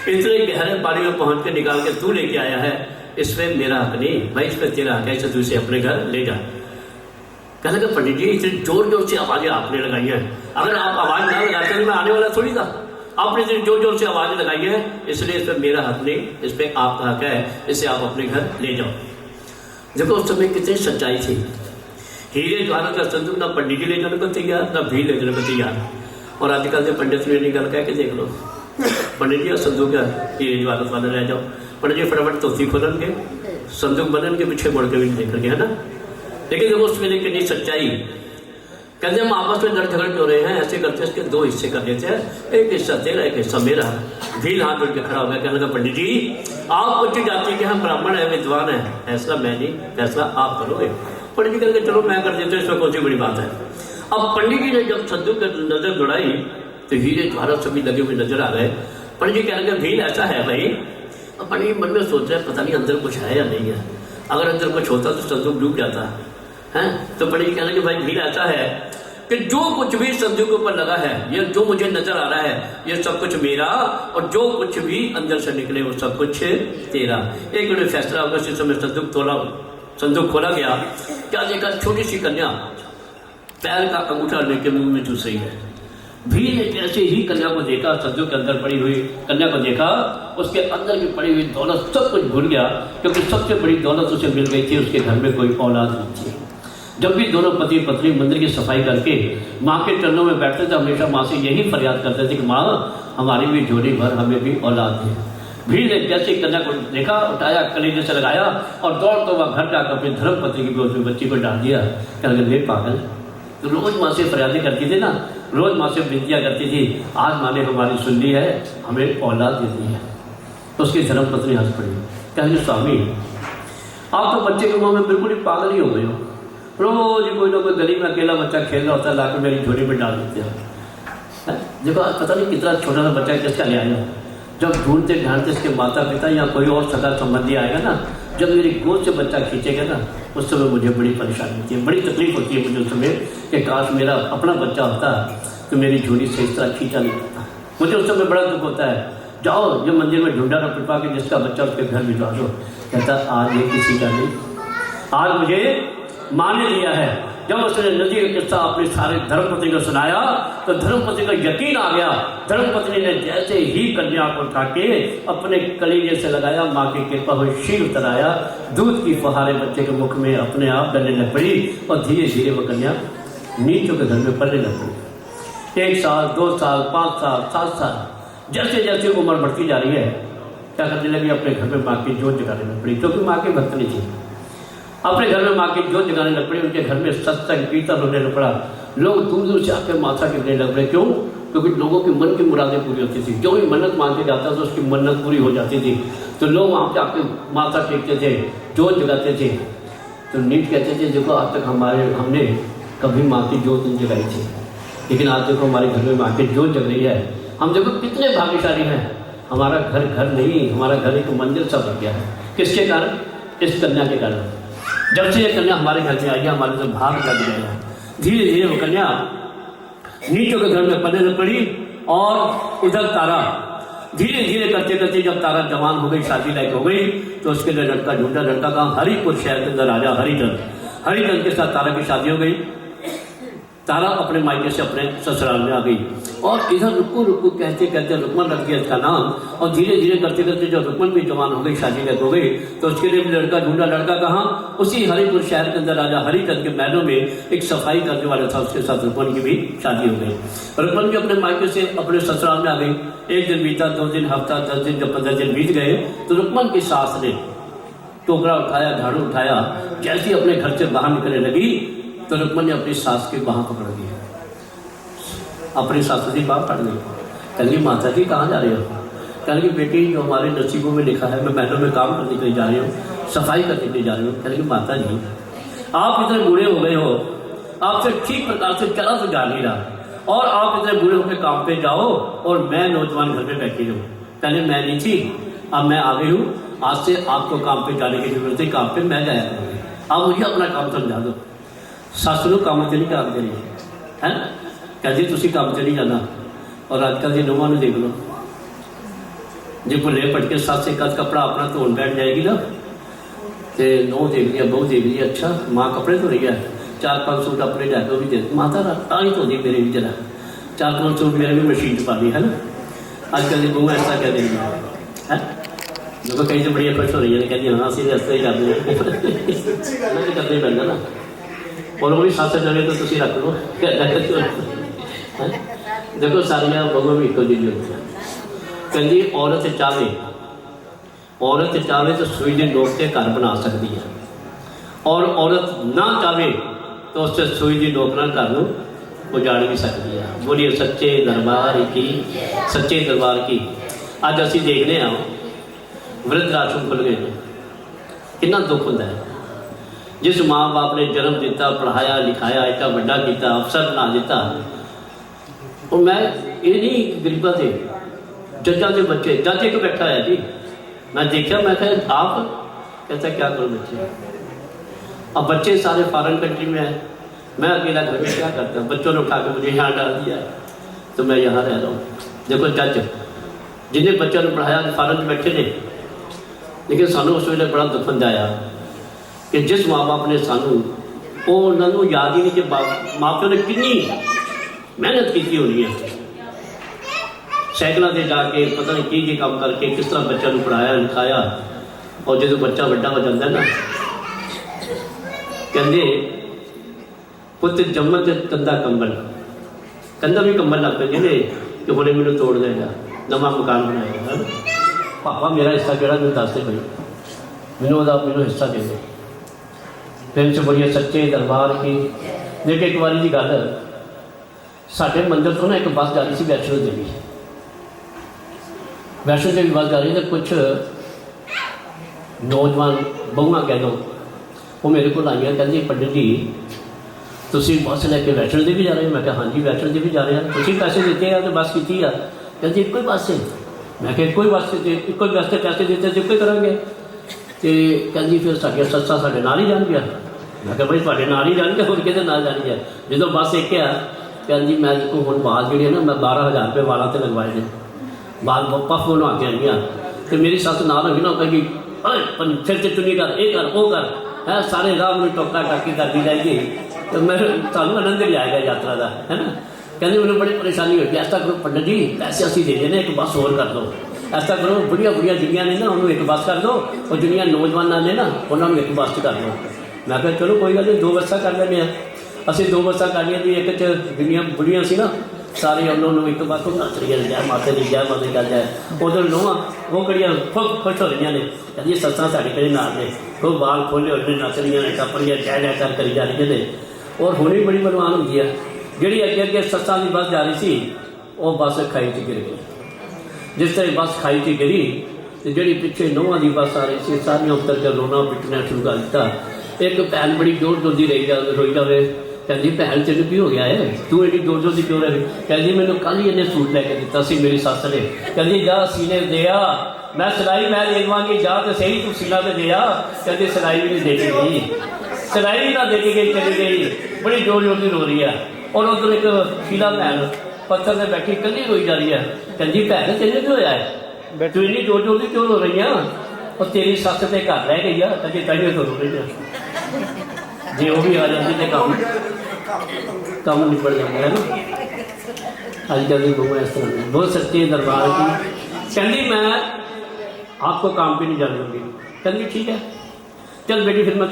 इतने गहरे पानी में पहुंच के निकाल के तू लेके आया है, इसमें मेरा हक नहीं भाई, इसमें तेरा हक है, इसे तू इसे अपने घर ले जा। कहने लगा पंडित जी इतनी जोर जोर से आवाजें आपने लगाई हैं, अगर आप आवाज ना लगाते तो मैं आने वाला थोड़ी था, आपने इतनी जोर जोर से आवाजें लगाई है, इसलिए इस पर मेरा हक नहीं, इस पर आपका हक है, इसे आप अपने घर ले जाओ। देखो उस समय कितनी सच्चाई थी। हीरे ज्वारत का संदूक ना पंडित जी ले जाने को तैयार, ना भील ले जाने को तैयार। और आजकल से पंडित ने निकल कह के देख लो, पंडित जी संदूक है हीरे ज्वारत वाले रह जाओ। पंडित जी फटाफट तोसी खोलन के संदूक बनन के पीछे मुड़ के भी देख रहे है ना। लेकिन देखो उसमें कितनी सच्चाई, कहते हम आपस में लड़ झगड़ क्यों रहे हैं, ऐसे करते इसके दो हिस्से कर देते हैं, एक हिस्सा तेरा एक हिस्सा मेरा। भील हाथ जोड़ के खड़ा हो गया, कहने लगा पंडित जी आप उच्च जाति के हम ब्राह्मण है, विद्वान है, फैसला मैं नहीं, फैसला आप करोगे। पंडित जी कहते चलो मैं कर देता हूँ, इसमें कौन सी बड़ी बात है। अब पंडित जी ने जब संदूक की नजर दौड़ाई तो हीरे ज्वारत सभी लगे हुए नजर आ गए। पंडित जी कहने लगे भील ऐसा है भाई। अब पंडित जी मन में सोच रहे पता नहीं अंदर कुछ है या नहीं है, अगर अंदर कुछ होता तो संदूक डूब जाता है। तो पंडित जी कहने लगे भाई भील ऐसा है कि जो कुछ भी संदूक के ऊपर लगा है, ये जो मुझे नजर आ रहा है, ये सब कुछ मेरा, और जो कुछ भी अंदर से निकले वो सब कुछ तेरा। एक मिनट फैसला होगा। इस समय संदूक खोला गया, क्या देखा छोटी सी कन्या पैर का अंगूठा लेके मुंह में चूस रही है। भील ने जैसे ही कन्या को देखा, संदूक के अंदर पड़ी हुई कन्या को देखा, उसके अंदर की पड़ी हुई दौलत सब कुछ भूल गया, क्योंकि सबसे बड़ी दौलत उसे मिल गई थी, उसके घर में कोई औलाद नहीं थी। जब भी दोनों पति पत्नी मंदिर की सफाई करके माँ के चरणों में बैठते थे, हमेशा माँ से यही फरियाद करते थे कि माँ हमारी भी झोली भर हमें भी औलाद दे। भील ने जैसे कन्या को देखा, उठाया, कलीजे से लगाया और दौड़ तो वह घर जाकर अपने धर्म पत्नी की गोद में बच्ची को डाल दिया। कहने लगे पागल, तो रोज माँ से फरियादें करती थी ना, रोज माँ से विनतियाँ करती थी, आज माँ ने हमारी सुन ली है, हमें औलाद दे दी है। तो उसकी धर्म पत्नी हंस पड़ी, कहने स्वामी आप तो बच्चे के मुँह में बिल्कुल ही पागल ही हो गए हो, रोज कोई ना कोई गली में अकेला बच्चा खेल रहा होता है, लाकर मेरी झोली में डाल देते हैं। देखो पता नहीं कितना छोटा सा बच्चा किसका ले आएगा, जब ढूंढते ढांढते इसके माता पिता या कोई और सगा संबंधी आएगा ना, जब मेरी गोद से बच्चा खींचेगा ना, उस समय मुझे बड़ी परेशानी होती है, बड़ी तकलीफ होती है मुझे उस समय कि काश मेरा अपना बच्चा होता तो मेरी झोली से इस तरह खींचा नहीं होता। मुझे उस समय बड़ा दुख होता है। जाओ ये मंदिर में ढूंढा ना पिटवा के जिसका बच्चा उसके घर भिजवा दो। कहता आज ये किसी का नहीं, आज मुझे माँ ने दिया है। जब उसने नदी का किस्सा अपने सारे धर्मपत्नी को सुनाया तो धर्मपत्नी का यकीन आ गया। धर्मपत्नी ने जैसे ही कन्या को उठा के अपने कलीजे से लगाया, माँ की कृपा हुई, शील उतराया, दूध की फुहारे बच्चे के मुख में अपने आप डलने लग पड़ी और धीरे धीरे वह कन्या नीचों के घर में पलने लग पड़ी। 1 साल 2 साल 5 साल 7 साल जैसे जैसे उम्र बढ़ती जा रही है, क्या करने लगी, अपने घर में माँ की जोत जगाने लग पड़ी, क्योंकि माँ की भक्त नहीं थी। अपने घर में माँ की जोत जगाने लग पड़ी। उनके घर में सत्संग कीर्तन होने लग पड़ा, लोग दूर दूर से आकर माथा टेकने लग पड़े। क्यों? क्योंकि लोगों की मन की मुरादें पूरी होती थी। जो भी मन्नत मांग के जाता था उसकी मन्नत पूरी हो जाती थी, तो लोग वहाँ पे आके माथा टेकते थे, जोत जगाते थे। तो नीट कहते थे देखो आज तक हमने कभी माँ की जोत नहीं जगाई थी, लेकिन आज देखो हमारे घर में माँ की जोत जग रही है। हम देखो कितने भाग्यशाली हैं, हमारा घर घर नहीं, हमारा घर एक मंदिर सा बन गया है। किसके कारण? इस कन्या के कारण। जब से ये कन्या हमारे घर में आई, हमारे तो भाग लग गया। धीरे धीरे वो कन्या नीचों के घर में पलने लग पड़ी और उधर तारा धीरे धीरे करते करते जब तारा जवान हो गई, शादी लायक हो गई, तो उसके लिए लड़का ढूंढा। लड़का कहा हरिपुर शहर के अंदर राजा हरिचंद के साथ तारा की शादी हो गई। तारा अपने मायके से अपने ससुराल में आ गई और इधर रुकू रुकू कहते कहते रुकमन रख दिया इसका नाम। और धीरे धीरे करते करते जब रुकमन भी जवान हो गई, शादी हो गई, तो उसके लिए भी लड़का ढूंढा। लड़का कहाँ? उसी हरिपुर शहर के अंदर राजा हरिचंद के महलों में एक सफाई करने वाला था, उसके साथ रुकमन की भी शादी हो गई। रुकमन भी अपने मायके से अपने ससुराल में आ गई। 1 दिन बीता, 2 दिन, हफ्ता, 10 दिन, जब 15 दिन बीत गए तो रुकमन की सास ने टोकरा उठाया, झाड़ू उठाया, जैसे ही अपने घर से बाहर निकलने लगी तो रुकमन ने अपनी सास की बाह पकड़ दी, अपनी सास की बाह पकड़ ली। कहली माता जी कहाँ जा रहे हो? कहली बेटी जो हमारे नसीबों में लिखा है, मैं महलों में काम करने के लिए जा रही हूँ, सफाई करने के लिए जा रही हूँ। कहली माता जी आप इतने बूढ़े हो गए हो, आपसे ठीक प्रकार से चला तो जा नहीं रहा और आप इतने बूढ़े होकर काम पे जाओ और मैं नौजवान घर में बैठी हूँ। पहले मैं नहीं थी, अब मैं आ गई हूँ, आज से आपको काम पे जाने की जरूरत है, काम पे मैं जाया करूँगी, आप मुझे अपना काम समझा दो। सस नूं काम च नहीं कर देनी है, कहती तुसी काम च नहीं जाना। और अजकल की नूंहां नूं देख लो, जे भुले भटके सस एक अध कपड़ा अपना धोन बैठ जाएगी ना तो नूंह देख लिया, बहू देख लिया, अच्छा माँ कपड़े धो रही है, 4-5 सूट अपने लैके भी दे माता ता ही धोती मेरे भी जरा 4-5 सूट मेरे भी मशीन च पा ली है ना। अजकल की बहू ऐसा कह देंगी है, जो कई तो बड़िया खुश हो रही है, कहती हाँ असं ऐसा ही करते पैदा ना। और वो भी सस डरे तो तुम रख लो। देखो सारिया बहुआ भी एको जी होती कहती औरत चाहे तो सुई के नोक से घर बना सकती है और औरत ना चाहे तो उससे सुई की नोक ना घर को उजाड़ भी सकती है। बोलिए सच्चे दरबार की, सच्चे दरबार की। अज असी देखने वृद्ध आश्रम खुल गए, कितना दुख होता है। जिस माँ बाप ने जन्म दिता, पढ़ाया लिखाया, इतना बड़ा किया, अफसर बना दिता, और मैं ये नहीं गरीबा से जजा के बच्चे, जज एक बैठा है जी, मैं देखा, मैं कहा आप कहता क्या करो बच्चे, अब बच्चे सारे फॉरेन कंट्री में हैं, मैं अकेला घर में क्या करता हूँ, बच्चों ने उठा के मुझे यहाँ डाल दिया तो मैं यहाँ रह रहा हूँ। देखो जज जिन्हें बच्चों ने पढ़ाया फॉरेन में बैठे ने, लेकिन सानू उस वे बड़ा दुख आया कि जिस माँ बाप ने सानू उन्होंने याद ही नहीं कि माँ प्यो ने कितनी मेहनत की होनी है, साइकिलों से जाके पता नहीं की काम करके किस तरह बच्चों को पढ़ाया लिखाया। और जो बच्चा बड़ा हो जाता है ना, कहते पुत जम्मन से कंधा कंबल, कंधा भी कंबल लग पे जिन्हें कि हमने मैंने तोड़ देगा, नवा मकान बनाएगा है ना। पापा मेरा हिस्सा जोड़ा मैं दस दे भाई, मैंने हिस्सा दे दे। फिर से बोलिए सच्चे दरबार की। देख एक बारी की गल, साढ़े मंदिर तो ना एक बस जा रही थी वैष्णो देवी, वैष्णो देवी बस जा रही तो कुछ नौजवान बहुआ कह दो वो मेरे को आई कहती पंडित जी तुम बस लैके वैष्णो देवी जा रहे हो? मैं कहा हाँ जी वैष्णो देवी जा रहे हैं। तुम पैसे देते हैं तो बस की है? कहती एक ही बस है। मैं क्या एक ही बस एक ही बस से पैसे देते तो एक ही करेंगे। तो कहती फिर साढ़िया सस्सा साढ़े नाल ही जान गया। मैं क्या भाई थोड़े नाल ही जान गया, होर किहदे नाल जान गया? जो बस एक है कहती मैं देखो हुण बाल जिहड़े ना मैं 12,000 रुपये वालों से लगवाए ने, बाल पफ बना के आई हाँ। तो मेरी सस नाल होगी ना कहेगी सिर से चुनी कर ये कर वो कर है, सारे राह में टोका टाकी करती जाएगी तो मैं सानू आनंद नहीं आएगा यात्रा का है ना। कहते मैंने बड़ी परेशानी होगी, ऐसा करो पंडित जी पैसे असी दे देने एक बस होर कर दो, ऐसा करो बुढ़िया बुढ़िया जिन्नियां ने ना उन्होंने एक बस कर दो और जिन्नियां नौजवानों ने ना उन्होंने एक बस कर दो। मैं कहा चलो कोई गल नहीं 2 बसा कर लेने असं 2 बसा कर लिया। एक जिन्नियां बुढ़िया सी ना सारे उन्होंने एक बस नच रही है जय माता दी जय माता कर जाए। उधर नोह वो कड़िया खूब खुश हो रही ने, कहती सत्सा साढ़े कड़े नाल ने खूब बाल खोले हुए नच रही ने, टप रही जय जयकार करी जा रही ने। और होनी बड़ी बलवान होंगी है जी अगे अगे सत्सा की बस जा रही थी वो बस खाई च गिर गई। जिस तरह बस खाई च गिरी तो जी पिछे नोह की बस आ रही थी सारिया उतर के रोना पिटना शुरू कर दिता। एक भैन बड़ी जोर जोर की रोई जाए, कहती भैन तेन की हो गया है तू एडी जोर जोर की क्यों रही? कहती मैंने कल ही इन्हें सूट लैके दिता सी मेरी सस ने, कहती जा सीने दिया मैं सिलाई मैं देवांगी जा तो सही तू सीना तो दिया। कहती सिलाई भी नहीं देती गई, सिलाई भी ना देती गई चली गई, बड़ी जोर जोर की रो रही है। और उधर एक शीला भैन पत्थर से बैठी कली रोई जा रही है, कहती भैन तेने क्यों होया है तू इन्नी जोर जोर की क्यों रो रही है? और तेरी सस तो घर रह गई है, कहती ताइयों तो रो रही है। जे वो भी आ जाती तो काम निपट जाता है ना। अजकल की बहु इस तरह नहीं, बहुत सच्ची दरबार की। कहती मैं आपको काम पे नहीं जाने दूंगी। कहती ठीक है, चल बेटी फिर मैं